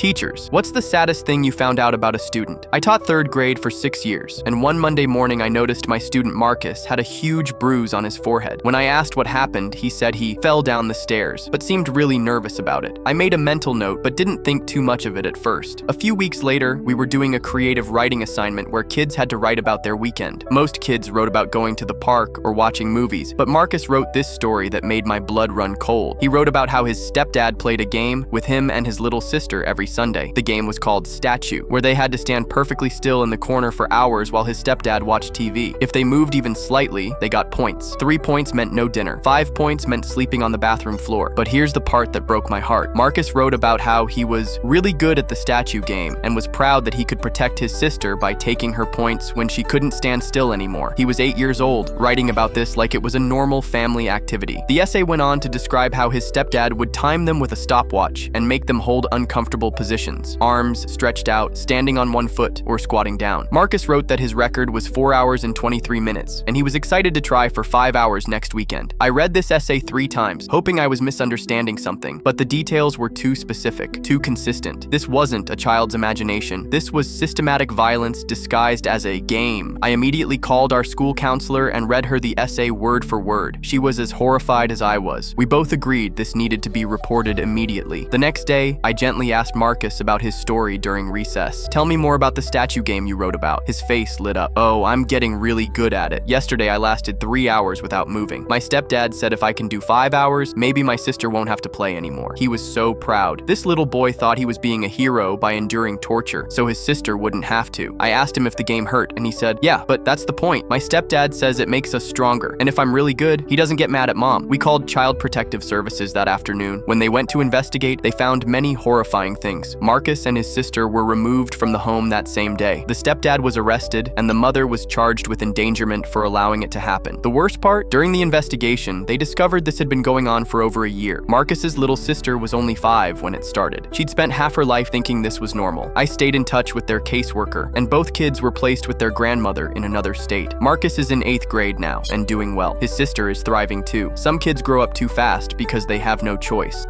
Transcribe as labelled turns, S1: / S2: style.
S1: Teachers, what's the saddest thing you found out about a student? I taught 3rd grade for 6 years, and one Monday morning I noticed my student Marcus had a huge bruise on his forehead. When I asked what happened, he said he fell down the stairs, but seemed really nervous about it. I made a mental note, but didn't think too much of it at first. A few weeks later, we were doing a creative writing assignment where kids had to write about their weekend. Most kids wrote about going to the park or watching movies, but Marcus wrote this story that made my blood run cold. He wrote about how his stepdad played a game with him and his little sister every Sunday. The game was called Statue, where they had to stand perfectly still in the corner for hours while his stepdad watched TV. If they moved even slightly, they got points. 3 points meant no dinner. 5 points meant sleeping on the bathroom floor. But here's the part that broke my heart. Marcus wrote about how he was really good at the statue game and was proud that he could protect his sister by taking her points when she couldn't stand still anymore. He was 8 years old, writing about this like it was a normal family activity. The essay went on to describe how his stepdad would time them with a stopwatch and make them hold uncomfortable positions. Arms stretched out, standing on one foot, or squatting down. Marcus wrote that his record was 4 hours and 23 minutes, and he was excited to try for 5 hours next weekend. I read this essay 3 times, hoping I was misunderstanding something, but the details were too specific, too consistent. This wasn't a child's imagination. This was systematic violence disguised as a game. I immediately called our school counselor and read her the essay word for word. She was as horrified as I was. We both agreed this needed to be reported immediately. The next day, I gently asked Marcus about his story during recess. Tell me more about the statue game you wrote about. His face lit up. Oh, I'm getting really good at it. Yesterday I lasted 3 hours without moving. My stepdad said if I can do 5 hours, maybe my sister won't have to play anymore. He was so proud. This little boy thought he was being a hero by enduring torture, so his sister wouldn't have to. I asked him if the game hurt, and he said, yeah, but that's the point. My stepdad says it makes us stronger, and if I'm really good, he doesn't get mad at mom. We called Child Protective Services that afternoon. When they went to investigate, they found many horrifying things. Marcus and his sister were removed from the home that same day. The stepdad was arrested, and the mother was charged with endangerment for allowing it to happen. The worst part, during the investigation, they discovered this had been going on for over a year. Marcus's little sister was only 5 when it started. She'd spent half her life thinking this was normal. I stayed in touch with their caseworker, and both kids were placed with their grandmother in another state. Marcus is in 8th grade now and doing well. His sister is thriving too. Some kids grow up too fast because they have no choice.